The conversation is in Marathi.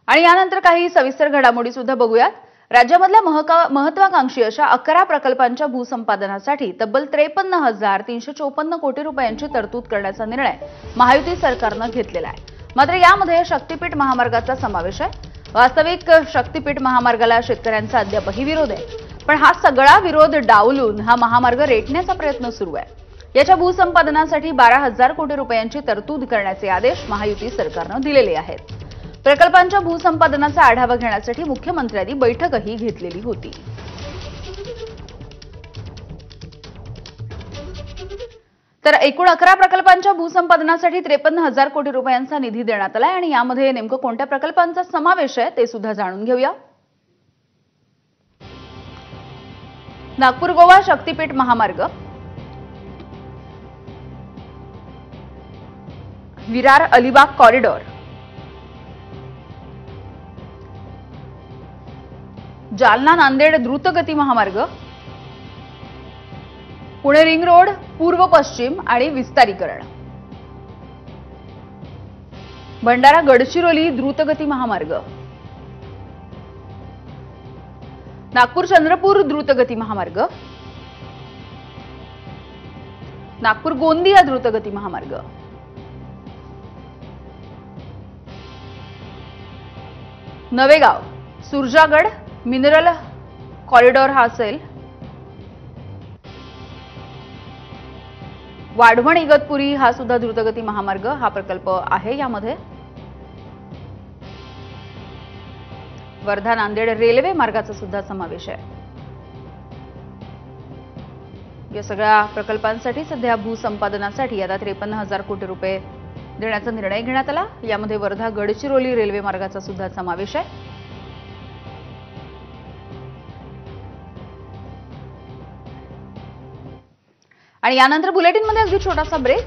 आणि यानंतर काही सविस्तर घडामोडी सुद्धा बघूयात। राज्यामधल्या महत्त्वाकांक्षी अशा 11 प्रकल्पांच्या भूसंपादनासाठी तब्बल 53,354 कोटी रुपयांची तरतूद करण्याचा निर्णय महायुती सरकारने घेतलेला आहे। मात्र यामध्ये शक्तीपीठ महामार्गाचा समावेश आहे। वास्तविक शक्तीपीठ महामार्गाला शेतकऱ्यांचा अद्यापही विरोध आहे, पण हा सगळा विरोध डावलून हा महामार्ग रेटण्याचा प्रयत्न सुरू आहे। याच्या भूसंपादनासाठी 12,000 कोटी रुपयांची तरतूद करण्याचे आदेश महायुती सरकारने दिलेले आहेत। प्रकल्पांच्या भूसंपादनाचा आढावा घेण्यासाठी मुख्यमंत्र्यांनी बैठकही घेतलेली होती। तर एकूण 11 प्रकल्पांच्या भूसंपादनासाठी 53,000 कोटी रुपयांचा निधी देण्यात आलाय आणि यामध्ये नेमकं कोणत्या प्रकल्पांचा समावेश आहे ते सुद्धा जाणून घेऊया। नागपूर गोवा शक्तीपीठ महामार्ग, विरार अलिबाग कॉरिडॉर, जालना नांदेड द्रुतगती महामार्ग, पुणे रिंग रोड पूर्व पश्चिम आणि विस्तारीकरण, भंडारा गडचिरोली द्रुतगती महामार्ग, नागपूर चंद्रपूर द्रुतगती महामार्ग, नागपूर गोंदिया द्रुतगती महामार्ग, नवेगाव सुरजागड मिनरल कॉरिडॉर हा असेल, वाढवण इगतपुरी हा सुद्धा द्रुतगती महामार्ग हा प्रकल्प आहे। यामध्ये वर्धा नांदेड रेल्वे मार्गाचा सुद्धा समावेश आहे। या सगळ्या प्रकल्पांसाठी सध्या भूसंपादनासाठी आता 53,000 कोटी रुपये देण्याचा निर्णय घेण्यात आला। यामध्ये वर्धा गडचिरोली रेल्वे मार्गाचा सुद्धा समावेश आहे। आणि यानंतर बुलेटिनमध्ये अगदी छोटासा ब्रेक।